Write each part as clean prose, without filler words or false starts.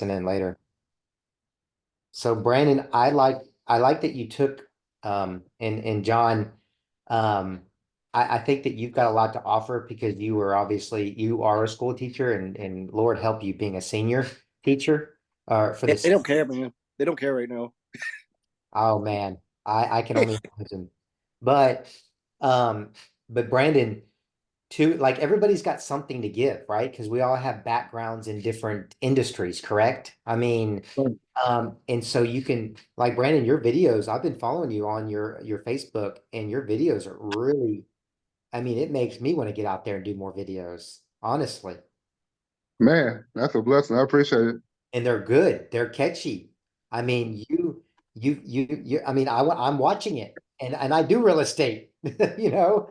listen in later. So Brandon, I like that you took and John, um I think that you've got a lot to offer because you are a school teacher and Lord help you being a senior teacher for They this. don't care, man. They don't care right now. Oh man, I can only imagine. But um but Brandon, too, like everybody's got something to give, right? Because we all have backgrounds in different industries, correct? I mean, and so you can, like Brandon, your videos, I've been following you on your Facebook, and your videos are really, I mean, it makes me want to get out there and do more videos, honestly. Man, that's a blessing. I appreciate it. And they're good. They're catchy. I mean, I mean, I'm watching it, and I do real estate, you know,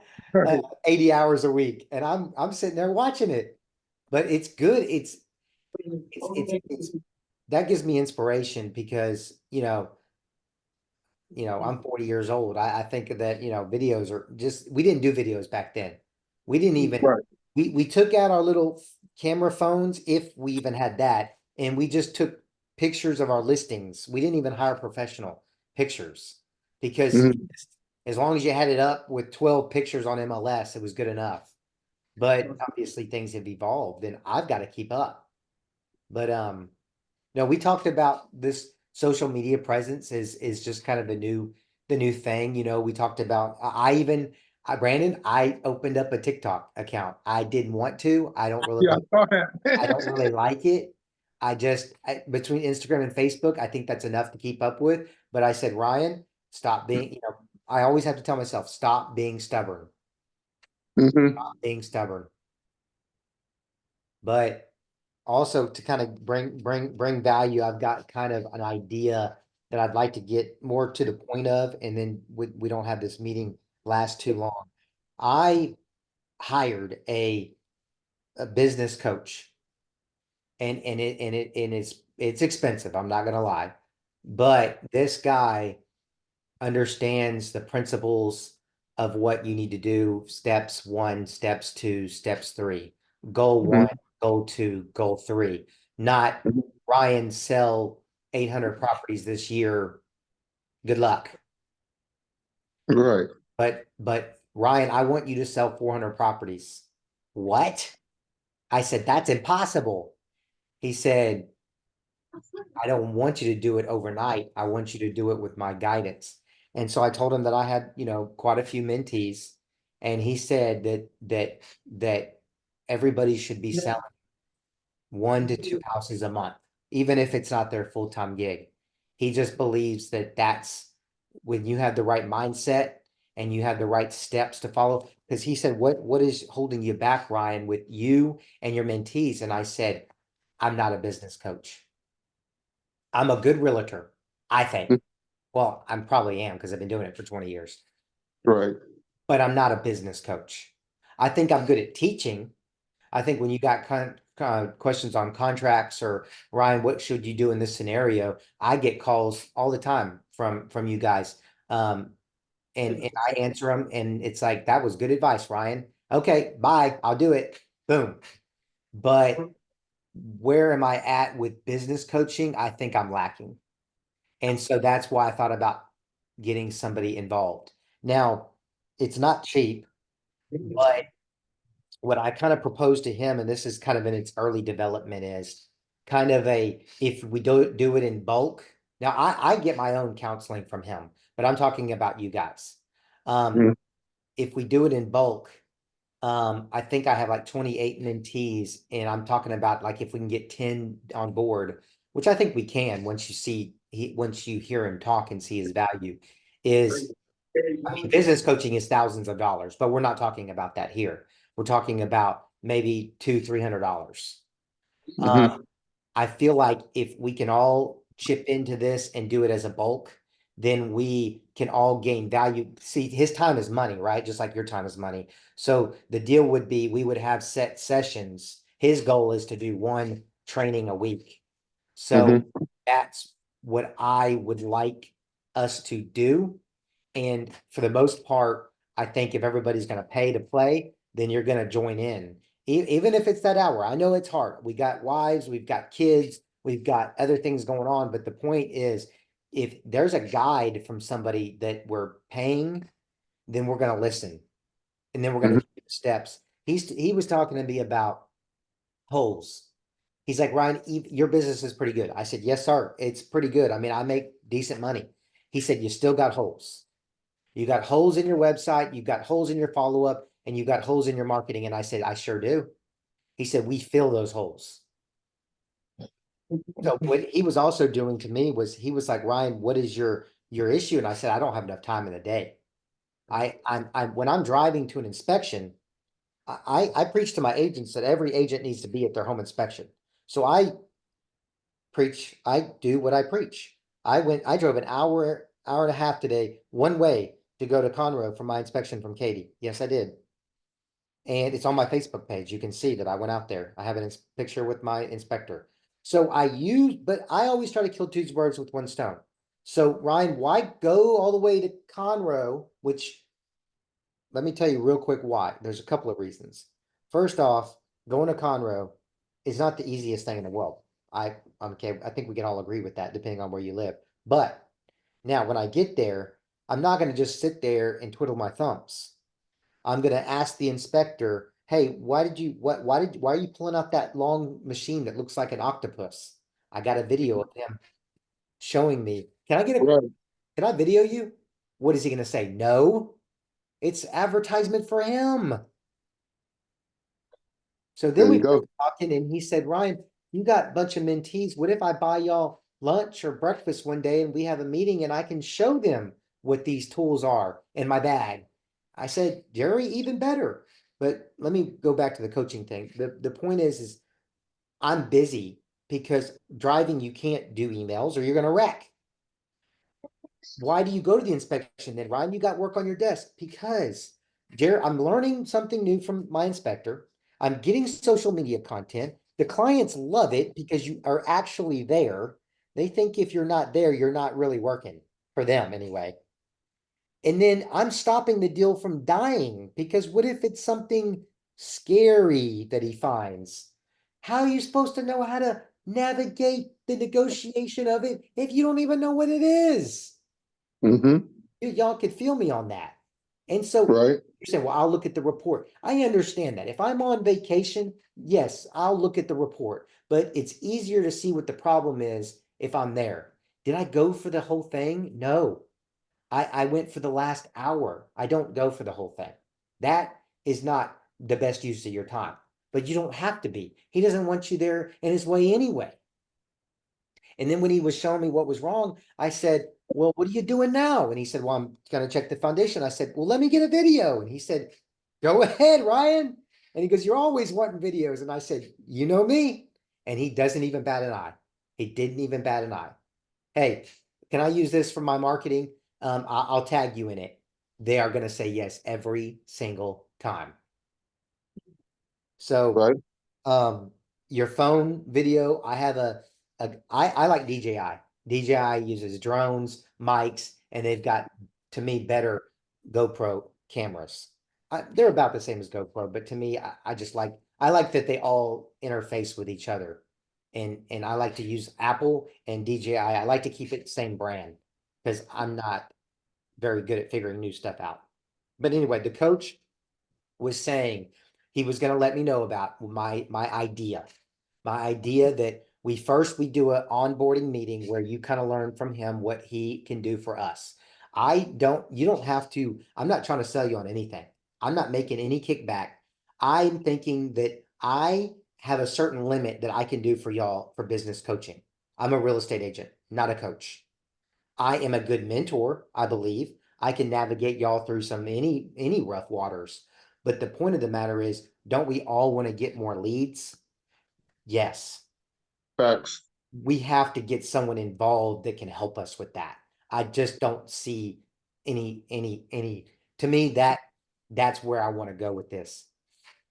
80 hours a week, and I'm sitting there watching it, but it's good. It's that gives me inspiration because, I'm 40 years old. I think that, videos are just, we didn't do videos back then. We didn't even, Right. we took out our little camera phones, if we even had that, and we just took pictures of our listings. We didn't even hire professional pictures because Mhm. as long as you had it up with 12 pictures on MLS, it was good enough. But obviously things have evolved and I've got to keep up. But no, we talked about this social media presence is just kind of the new thing. We talked about Brandon, I opened up a TikTok account. I didn't want to. Yeah, I saw I don't that. really like it. Between Instagram and Facebook, I think that's enough to keep up with. But I said, Ryan, stop being, I always have to tell myself, stop being stubborn, hmm being stubborn. But also to kind of bring value, I've got kind of an idea that I'd like to get more to the point of, and then we don't have this meeting last too long. I hired a business coach, and it's expensive, I'm not gonna lie. But this guy understands the principles of what you need to do, steps one, steps two, steps three, goal hmm one, goal two, goal three, not Ryan sell 800 properties this year. Good luck. Right. But Ryan, I want you to sell 400 properties. What? I said, that's impossible. He said, I don't want you to do it overnight. I want you to do it with my guidance. And so I told him that I had, quite a few mentees, and he said that everybody should be selling 1 to 2 houses a month, even if it's not their full-time gig. He just believes that that's when you have the right mindset and you have the right steps to follow. Because he said, what is holding you back, Ryan, with you and your mentees? And I said, I'm not a business coach. I'm a good realtor, I think. Well, I'm probably am because I've been doing it for 20 years, Right. but I'm not a business coach. I think I'm good at teaching. I think when you got questions on contracts or Ryan, what should you do in this scenario? I get calls all the time from you guys. Um, and I answer them, and it's like, that was good advice, Ryan. Okay, bye. I'll do it. Boom. But where am I at with business coaching? I think I'm lacking. And so that's why I thought about getting somebody involved. Now, it's not cheap, but what I kind of proposed to him, and this is kind of in its early development, is kind of if we do it in bulk. Now, I get my own counseling from him, but I'm talking about you guys. Um, Mhm. if we do it in bulk, I think I have like 28 mentees, and I'm talking about like if we can get 10 on board, which I think we can once you hear him talk and see his value, is I mean, business coaching is thousands of dollars, but we're not talking about that here. We're talking about maybe $200-300. hmm I feel like if we can all chip into this and do it as a bulk, then we can all gain value. See, his time is money, right? Just like your time is money. So the deal would be we would have set sessions. His goal is to do one training a week. So hmm that's what I would like us to do. And for the most part, I think if everybody's going to pay to play, then you're going to join in. Even if it's that hour. I know it's hard. We got wives, we've got kids, We've got other things going on, but the point is, if there's a guide from somebody that we're paying, then we're gonna listen. And then we're gonna Mhm. do the steps. He was talking to me about holes. He's like, Ryan, your business is pretty good. I said, yes, sir. It's pretty good. I mean, I make decent money. He said, you still got holes. You got holes in your website, you got holes in your follow-up, and you got holes in your marketing. And I said, I sure do. He said, we fill those holes. So what he was also doing to me was he was like, Ryan, what is your issue? And I said, I don't have enough time in the day. I when I'm driving to an inspection, I preach to my agents that every agent needs to be at their home inspection. So I do what I preach. I drove an hour and a half today, one way to go to Conroe for my inspection from Katie. Yes, I did. And it's on my Facebook page. You can see that I went out there. I have a picture with my inspector. So but I always try to kill two birds with one stone. So Ryan, why go all the way to Conroe, which let me tell you real quick why. There's a couple of reasons. First off, going to Conroe is not the easiest thing in the world. I'm okay. I think we can all agree with that, depending on where you live. But now when I get there, I'm not going to just sit there and twiddle my thumbs. I'm going to ask the inspector, hey, why are you pulling out that long machine that looks like an octopus? I got a video of him showing me. Right. Can I video you? What is he going to say? No, it's advertisement for him. So then There we you got go. talking and he said, Ryan, you got a bunch of mentees. What if I buy y'all lunch or breakfast one day and we have a meeting and I can show them what these tools are in my bag? I said, Jerry, even better. But let me go back to the coaching thing. The point is I'm busy because driving, you can't do emails or you're going to wreck. Why do you go to the inspection then, Ryan? You got work on your desk because Jared, I'm learning something new from my inspector. I'm getting social media content. The clients love it because you are actually there. They think if you're not there, you're not really working for them anyway. And then I'm stopping the deal from dying because what if it's something scary that he finds? How are you supposed to know how to navigate the negotiation of it if you don't even know what it is? Hmm. Y'all could feel me on that. And so Right. you're saying, well, I'll look at the report. I understand that. If I'm on vacation, yes, I'll look at the report, but it's easier to see what the problem is if I'm there. Did I go for the whole thing? No, I went for the last hour. I don't go for the whole thing. That is not the best use of your time, but you don't have to be. He doesn't want you there in his way anyway. And then when he was showing me what was wrong, I said, well, what are you doing now? And he said, well, I'm going to check the foundation. I said, well, let me get a video. And he said, go ahead, Ryan. And he goes, you're always wanting videos. And I said, you know me. And he doesn't even bat an eye. He didn't even bat an eye. Hey, can I use this for my marketing? I'll tag you in it. They are going to say yes every single time. So Right. um, your phone video, I have I like DJI. DJI uses drones, mics, and they've got, to me, better GoPro cameras. They're about the same as GoPro, but to me, I like that they all interface with each other. And I like to use Apple and DJI. I like to keep it the same brand because I'm not very good at figuring new stuff out. But anyway, the coach was saying he was going to let me know about my idea. My idea that we do an onboarding meeting where you kind of learn from him what he can do for us. You don't have to, I'm not trying to sell you on anything. I'm not making any kickback. I'm thinking that I have a certain limit that I can do for y'all for business coaching. I'm a real estate agent, not a coach. I am a good mentor, I believe. I can navigate y'all through any rough waters. But the point of the matter is, don't we all want to get more leads? Yes. Facts. We have to get someone involved that can help us with that. I just don't see any to me that's where I want to go with this.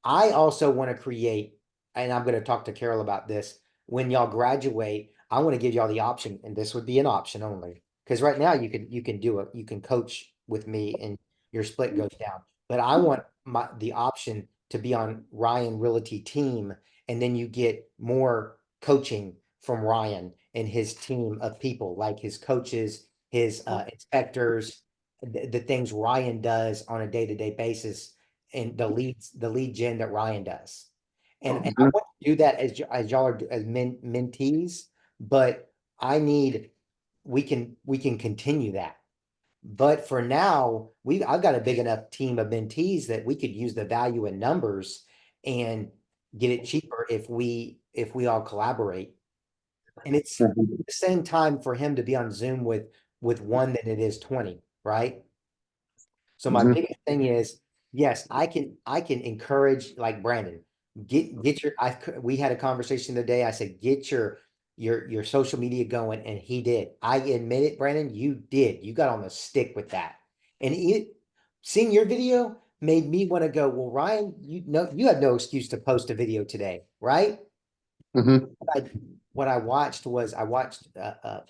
I also want to create, and I'm going to talk to Carol about this. When y'all graduate, I want to give y'all the option, and this would be an option only. Because right now you can coach with me and your split goes down. But I want the option to be on Ryan Realty team, and then you get more coaching from Ryan and his team of people, like his coaches, his inspectors, the things Ryan does on a day-to-day basis, and the lead gen that Ryan does. And I Mhm. want to do that as y'all are as mentees, but I need we can continue that. But for now, I've got a big enough team of mentees that we could use the value in numbers and get it cheaper if we all collaborate. And it's Mhm. the same time for him to be on Zoom with one than it is 20, right? So my Mhm. biggest thing is, yes, I can encourage like Brandon, get your we had a conversation the other day. I said, get your social media going, and he did. I admit it, Brandon, you did. You got on the stick with that. And seeing your video made me want to go, well, Ryan, you know you had no excuse to post a video today, right? Mhm. I, what I watched was I watched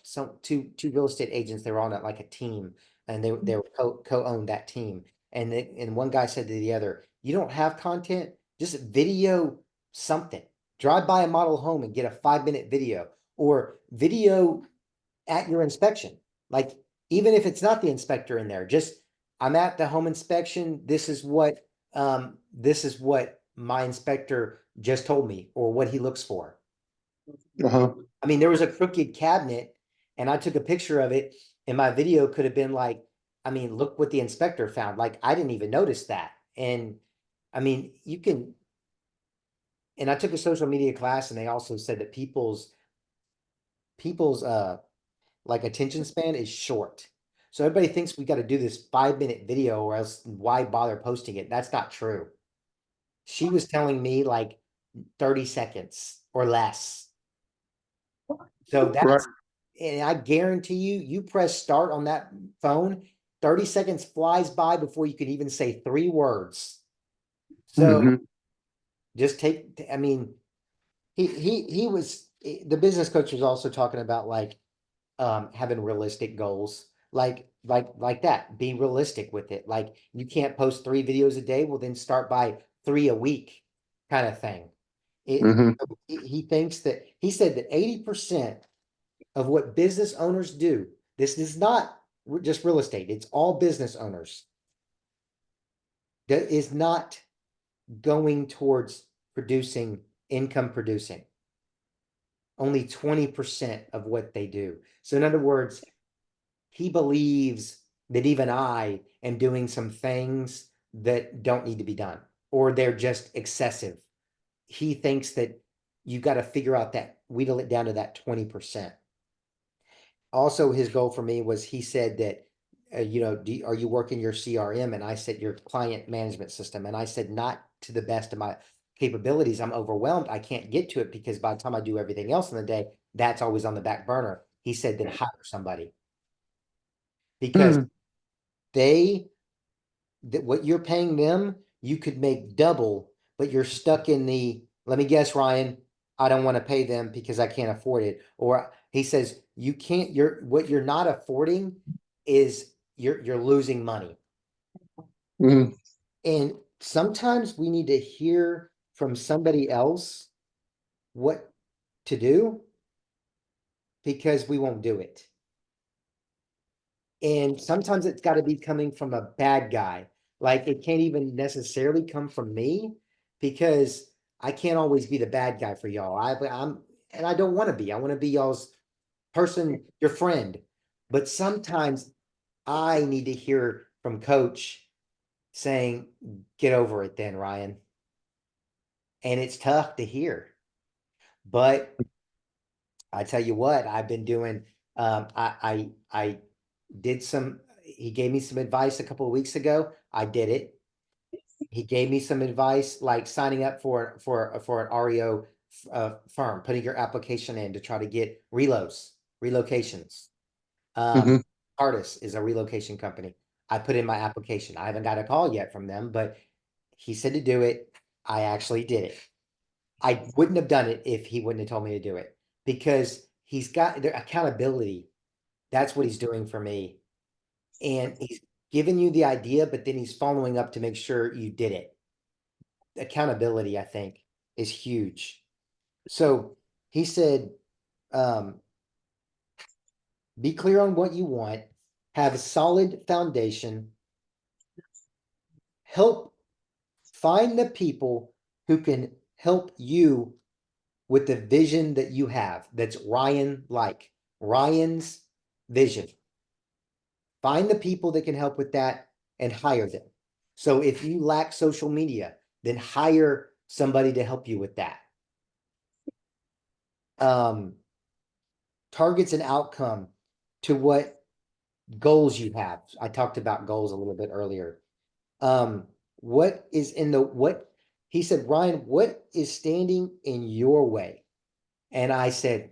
some two real estate agents. They were on like a team, and they were co-owned that team. And one guy said to the other, "You don't have content, just video something. Drive by a model home and get a 5 minute video, or video at your inspection. Like even if it's not the inspector in there, just I'm at the home inspection. This is what my inspector just told me, or what he looks for." Uh-huh. I mean, there was a crooked cabinet and I took a picture of it, and my video could have been like, I mean, look what the inspector found. Like, I didn't even notice that. And I mean, you can, and I took a social media class, and they also said that people's like attention span is short. So everybody thinks we got to do this 5 minute video, or else why bother posting it? That's not true. She was telling me like 30 seconds or less. So Right. that's, and I guarantee you, you press start on that phone, 30 seconds flies by before you can even say 3 words. So Mhm. just I mean, he was, the business coach was also talking about like having realistic goals, like that. Be realistic with it. Like you can't post 3 videos a day, well then start by 3 a week kind of thing. It, Mhm. he thinks that he said that 80% of what business owners do. This is not just real estate, it's all business owners. That is not going towards producing income producing. Only 20% of what they do. So, in other words, he believes that even I am doing some things that don't need to be done, or they're just excessive. He thinks that you got to figure out that, wheedle it down to that 20%. Also, his goal for me was, he said that, are you working your CRM? And I said, your client management system. And I said, not to the best of my capabilities. I'm overwhelmed. I can't get to it because by the time I do everything else in the day, that's always on the back burner. He said, then hire somebody, because Mhm. they, that what you're paying them, you could make double, but you're stuck in the, let me guess, Ryan, I don't want to pay them because I can't afford it. Or he says, you can't, what you're not affording is you're losing money. Mhm. And sometimes we need to hear from somebody else what to do, because we won't do it. And sometimes it's got to be coming from a bad guy. Like it can't even necessarily come from me, because I can't always be the bad guy for y'all. And I don't want to be. I want to be y'all's person, your friend. But sometimes I need to hear from coach saying, get over it then, Ryan. And it's tough to hear. But I tell you what, I've been doing, I did some, he gave me some advice a couple of weeks ago. I did it. He gave me some advice, like signing up for an REO firm, putting your application in to try to get relocations. Um, Mhm. Artis is a relocation company. I put in my application. I haven't got a call yet from them, but he said to do it. I actually did it. I wouldn't have done it if he wouldn't have told me to do it, because he's got their accountability. That's what he's doing for me. And he's giving you the idea, but then he's following up to make sure you did it. Accountability, I think, is huge. So he said, Be clear on what you want, have a solid foundation, help find the people who can help you with the vision that you have. That's Ryan's vision. Find the people that can help with that and hire them. So if you lack social media, then hire somebody to help you with that. Targets and outcome to what goals you have. I talked about goals a little bit earlier. What is in what he said, Ryan, what is standing in your way? And I said,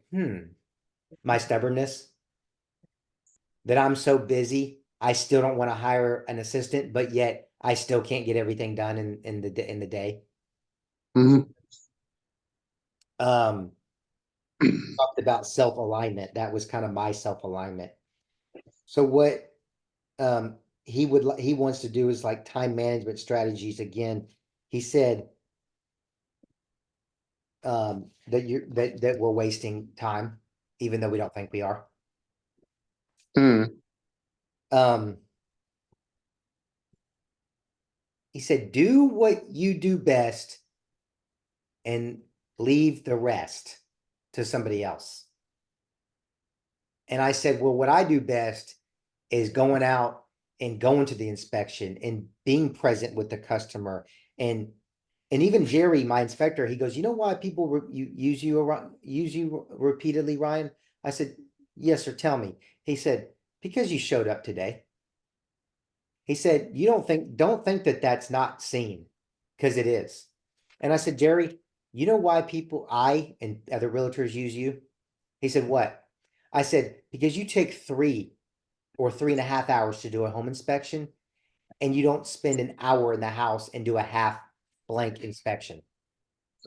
my stubbornness, that I'm so busy, I still don't want to hire an assistant, but yet I still can't get everything done in the day. Mhm. Talked about self-alignment. That was kind of my self-alignment. So what he wants to do is like time management strategies again. He said that we're wasting time, even though we don't think we are. Um, he said, do what you do best and leave the rest to somebody else. And I said, well, what I do best is going out and going to the inspection and being present with the customer. And even Jerry, my inspector, he goes, you know why people use you repeatedly, Ryan? I said, yes, sir, tell me. He said, because you showed up today. He said, you don't think that that's not seen, because it is. And I said, Jerry, you know why I and other realtors use you? He said, what? I said, because you take 3 or 3.5 hours to do a home inspection, and you don't spend an hour in the house and do a half blank inspection.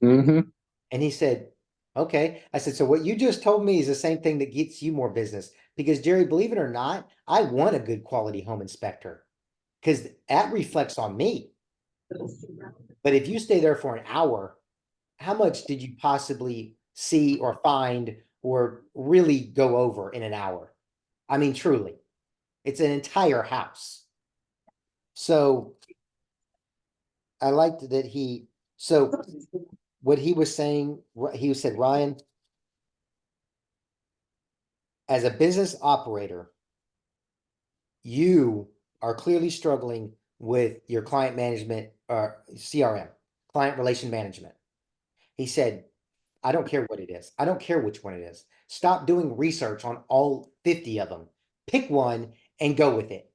Mhm. And he said, okay. I said, so what you just told me is the same thing that gets you more business. Because Jerry, believe it or not, I want a good quality home inspector, because that reflects on me. But if you stay there for an hour, how much did you possibly see or find or really go over in an hour? I mean, truly, it's an entire house. So I liked that so what he was saying, he said, Ryan, as a business operator, you are clearly struggling with your client management or CRM, client relation management. He said, I don't care what it is. I don't care which one it is. Stop doing research on all 50 of them. Pick one and go with it.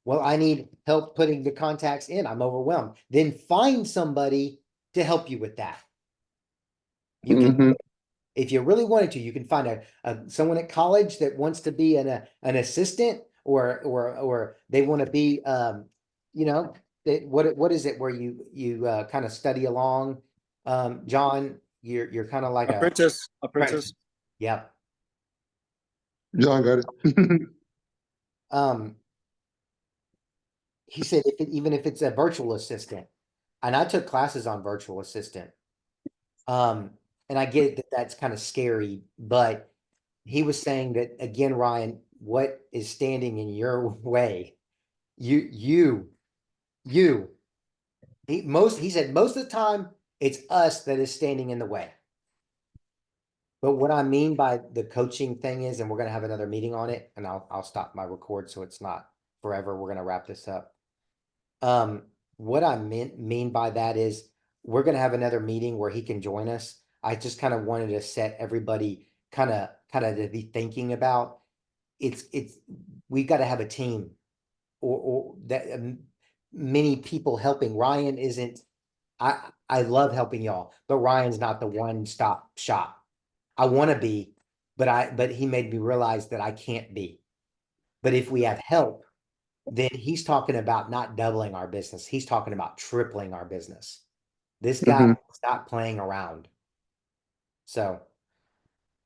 Well, I need help putting the contacts in. I'm overwhelmed. Then find somebody to help you with that. You can, Mhm. if you really wanted to, you can find someone at college that wants to be an assistant, or they want to be, what is it where you kind of study along, John, you're kind of like a Apprentice. apprentice. Yeah. John got it. Um, he said even if it's a virtual assistant, and I took classes on virtual assistant. And I get that that's kind of scary, but he was saying that again, Ryan, what is standing in your way? You, you. He said most of the time it's us that is standing in the way. But what I mean by the coaching thing is, and we're gonna have another meeting on it, and I'll stop my record so it's not forever. We're gonna wrap this up. What I mean by that is we're gonna have another meeting where he can join us. I just kind of wanted to set everybody kind of to be thinking about it's we got to have a team, or that many people helping. Ryan isn't. I love helping y'all, but Ryan's not the one-stop shop. I want to be, but he made me realize that I can't be. But if we have help, then he's talking about not doubling our business. He's talking about tripling our business. This guy Mhm. is not playing around. So